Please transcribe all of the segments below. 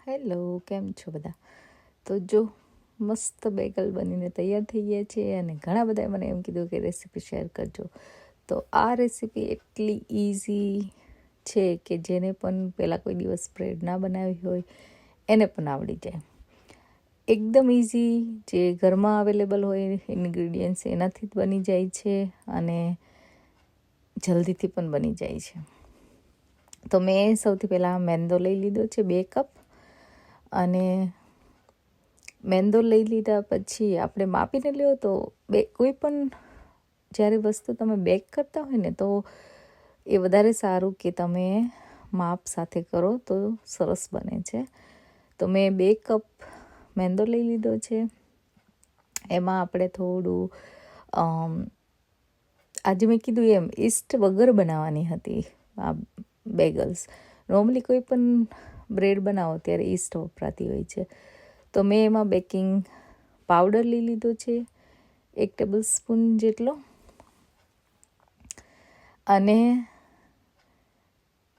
Hello, કેમ છો બધા? તો જો મસ્ત બેગલ બનીને તૈયાર થઈ ગયા છે અને ઘણા બધાએ મને એમ કીધું કે રેસીપી શેર કરજો. તો આ રેસીપી એટલી ઇઝી છે કે જેને પણ પહેલાં કોઈ દિવસ બ્રેડ ના બનાવી હોય એને પણ આવડી જાય. એકદમ ઇઝી, જે ઘરમાં અવેલેબલ હોય ઇન્ગ્રીડિયન્ટ્સ એનાથી જ બની જાય છે અને જલ્દીથી પણ બની જાય છે. તો મેં સૌથી પહેલાં મેંદો લઈ લીધો છે 2 કપ. અને મેંદો લઈ લીધા પછી આપણે માપીને લ્યો તો કોઈ પણ જ્યારે વસ્તુ તમે બેક કરતા હોય ને તો એ વધારે સારું કે તમે માપ સાથે કરો તો સરસ બને છે. તો મેં 2 કપ મેંદો લઈ લીધો છે. એમાં આપણે થોડું આજે મેં કીધું એમ ઈસ્ટ વગર બનાવવાની હતી આ બેગલ્સ. નોર્મલી કોઈ પણ બ્રેડ બનાવો ત્યારે ઈસ્ટ વપરાતી હોય છે. તો મેં એમાં બેકિંગ પાવડર લઈ લીધો છે 1 ટેબલ સ્પૂન જેટલો. અને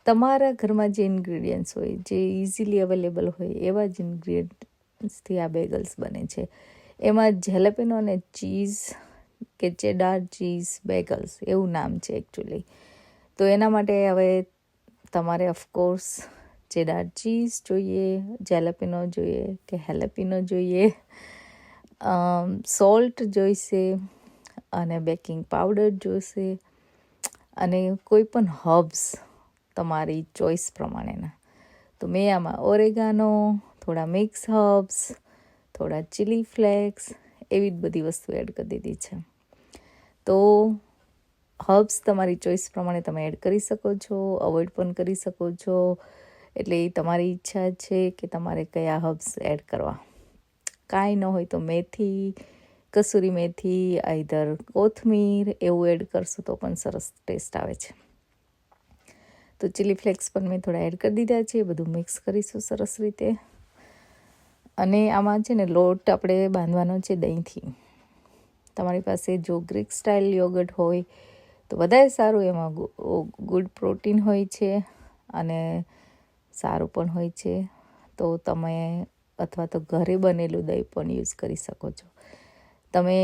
તમારા ઘરમાં જે ઇન્ગ્રીડિયન્ટ્સ હોય, જે ઇઝીલી અવેલેબલ હોય એવા જ ઇન્ગ્રીડિયન્ટ્સથી આ બેગલ્સ બને છે. એમાં જેલેપિનો અને ચીઝ કે ચેડાર ચીઝ બેગલ્સ એવું નામ છે એકચ્યુઅલી. તો એના માટે હવે તમારે ઓફકોર્સ ચેડાર ચીઝ જોઈએ, જેલેપિનો જોઈએ કે હેલેપિનો જોઈએ, સોલ્ટ જોઈશે અને બેકિંગ પાવડર જોઈશે અને કોઈ પણ હર્બ્સ તમારી ચોઈસ પ્રમાણેના. તો મેં આમાં ઓરેગાનો, થોડા મિક્સ હર્બ્સ, થોડા ચીલી ફ્લેક્સ એવી જ બધી વસ્તુ એડ કરી દીધી છે. તો હર્બ્સ તમારી ચોઈસ પ્રમાણે તમે એડ કરી શકો છો, અવોઇડ પણ કરી શકો છો. એટલે એ તમારી ઈચ્છા છે કે તમારે કયા હર્બ્સ એડ કરવા. કાંઈ ન હોય તો મેથી, કસૂરી મેથી, આઈધર કોથમીર એવું એડ કરશું તો પણ સરસ ટેસ્ટ આવે છે. તો ચીલી ફ્લેક્સ પણ મેં થોડા એડ કરી દીધા છે. બધું મિક્સ કરીશું સરસ રીતે. અને આમાં છે ને લોટ આપણે બાંધવાનો છે દહીંથી. તમારી પાસે જો ગ્રીક સ્ટાઇલ યોગર્ટ હોય તો વધારે સારું. એમાં ગુડ પ્રોટીન હોય છે અને સારું પણ હોય છે. તો તમે અથવા તો ઘરે બનેલું દહીં પણ યુઝ કરી શકો છો. તમે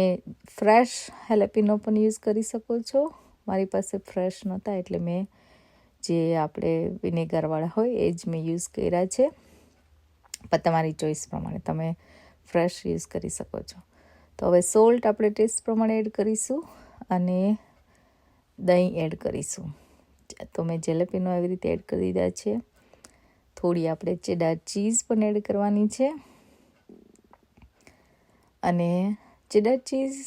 ફ્રેશ હેલેપિનો પણ યુઝ કરી શકો છો. મારી પાસે ફ્રેશ નહોતા એટલે મેં જે આપણે વિનેગરવાળા હોય એ જ મેં યુઝ કર્યા છે. પણ તમારી ચોઈસ પ્રમાણે તમે ફ્રેશ યુઝ કરી શકો છો. તો હવે સોલ્ટ આપણે ટેસ્ટ પ્રમાણે એડ કરીશું અને દહીં એડ કરીશું. તો મેં જેલેપિનો એવી રીતે એડ કરી દીધા છે. થોડી આપણે ચેડાર ચીઝ પણ એડ કરવાની છે. અને ચેડાર ચીઝ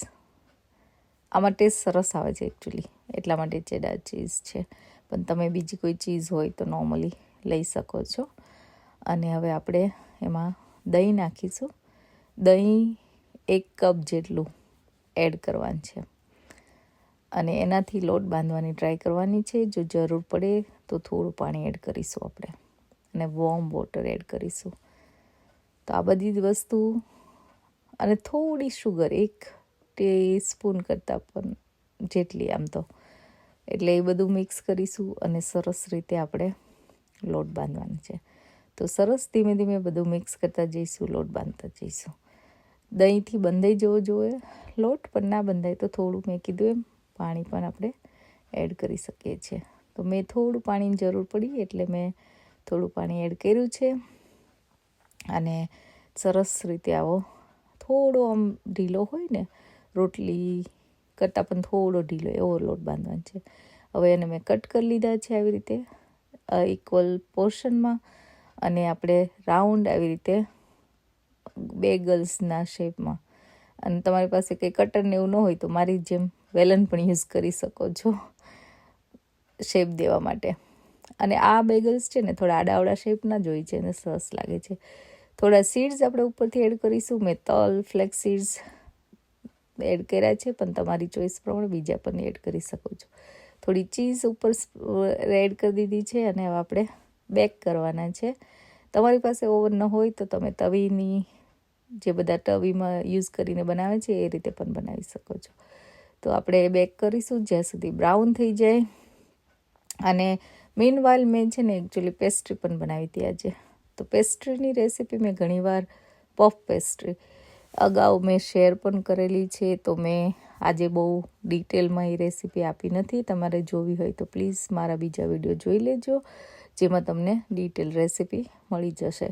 આમાં ટેસ્ટ સરસ આવે છે એકચ્યુઅલી, એટલા માટે ચેડાર ચીઝ છે. પણ તમે બીજી કોઈ ચીઝ હોય તો નોર્મલી લઈ શકો છો. અને હવે આપણે એમાં દહીં નાખીશું. દહીં 1 કપ જેટલું એડ કરવાનું છે અને એનાથી લોટ બાંધવાની ટ્રાય કરવાની છે. જો જરૂર પડે તો થોડું પાણી એડ કરીશું આપણે અને વોર્મ વોટર એડ કરીશું. તો આ બધી જ વસ્તુ અને થોડી શુગર 1 ટીસ્પૂન કરતાં પણ જેટલી આમ તો. એટલે એ બધું મિક્સ કરીશું અને સરસ રીતે આપણે લોટ બાંધવાનો છે. તો સરસ ધીમે ધીમે બધું મિક્સ કરતા જઈશું, લોટ બાંધતા જઈશું. દહીંથી બંધાઈ જવો જોઈએ લોટ, પણ ના બંધાય તો થોડું મેં કીધું એમ પાણી પણ આપણે એડ કરી શકીએ છીએ. તો મેં થોડું પાણીની જરૂર પડી એટલે મેં થોડું પાણી એડ કર્યું છે. અને સરસ રીતે આવો થોડો આમ ઢીલો હોય ને, રોટલી કરતાં પણ થોડો ઢીલો એવો લોટ બાંધવાનો છે. હવે એને મેં કટ કરી લીધા છે આવી રીતે ઇક્વલ પોર્શનમાં. અને આપણે રાઉન્ડ આવી રીતે બેગલ્સના શેપમાં. અને તમારી પાસે કંઈ કટર ને એવું ન હોય તો મારી જેમ વેલન પણ યુઝ કરી શકો છો શેપ દેવા માટે. અને આ બેગલ્સ છે ને થોડા આડાવડા શેપના જ હોય છે અને સરસ લાગે છે. થોડા સીડ્સ આપણે ઉપરથી એડ કરીશું. મેં તલ, ફ્લેક્સ સીડ્સ એડ કર્યા છે, પણ તમારી ચોઈસ પ્રમાણે બીજા પણ એડ કરી શકો છો. થોડી ચીઝ ઉપર એડ કરી દીધી છે અને હવે આપણે બેક કરવાના છે. તમારી પાસે ઓવન ન હોય તો તમે તવીની જે બધા તવીમાં યુઝ કરીને બનાવે છે એ રીતે પણ બનાવી શકો છો. તો આપણે બેક કરીશું જ્યાં સુધી બ્રાઉન થઈ જાય. અને મીનવાઇલ મેં છે ને એકચ્યુઅલી પેસ્ટ્રી પણ બનાવી હતી આજે. તો પેસ્ટ્રીની રેસીપી મેં ઘણીવાર પફ પેસ્ટ્રી અગાઉ મેં શેર પણ કરેલી છે, તો મેં આજે બહુ ડિટેલમાં એ રેસીપી આપી નથી. તમારે જોવી હોય તો પ્લીઝ મારા બીજા વિડીયો જોઈ લેજો, જેમાં તમને ડિટેલ રેસીપી મળી જશે.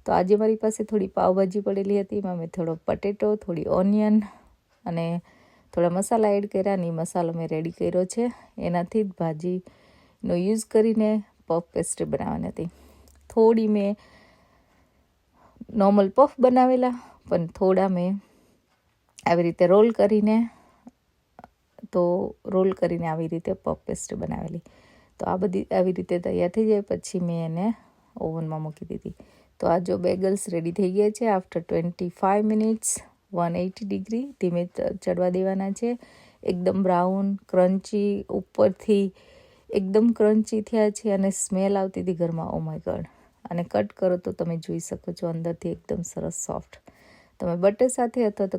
તો આજે મારી પાસે થોડી પાવભાજી પડેલી હતી, એમાં મેં થોડો પટેટો, થોડી ઓનિયન અને થોડા મસાલા એડ કર્યા, અને મસાલો મેં રેડી કર્યો છે. એનાથી જ ભાજીનો યુઝ કરીને પફ પેસ્ટ્રી બનાવવાની હતી. થોડી મેં નોર્મલ પફ બનાવેલા, પણ થોડા મેં આવી રીતે રોલ કરીને આવી રીતે પફ પેસ્ટ્રી બનાવેલી. તો આ બધી આવી રીતે તૈયાર થઈ જાય પછી મેં એને ઓવનમાં મૂકી દીધી. તો આ જો બેગલ્સ રેડી થઈ ગયા છે. આફ્ટર 25 મિનિટ્સ 180 ડિગ્રી ધીમે ચડવા દેવાના છે. એકદમ બ્રાઉન ક્રન્ચી, ઉપરથી એકદમ ક્રન્ચી થયા છે અને સ્મેલ આવતી હતી ઘરમાં. Oh my God. અને કટ કરો તો તમે જોઈ શકો છો અંદરથી એકદમ સરસ સોફ્ટ. તમે બટર સાથે અથવા તો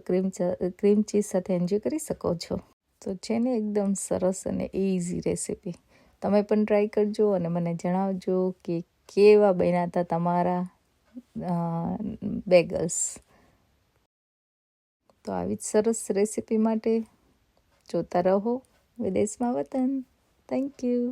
ક્રીમ ચીઝ સાથે એન્જોય કરી શકો છો. તો છે ને એકદમ સરસ અને ઇઝી રેસીપી. તમે પણ ટ્રાય કરજો અને મને જણાવજો કે કેવા બન્યા હતા તમારા બેગલ્સ. તો આવી જ સરસ રેસીપી માટે જોતા રહો વિદેશમાં વતન. Thank you.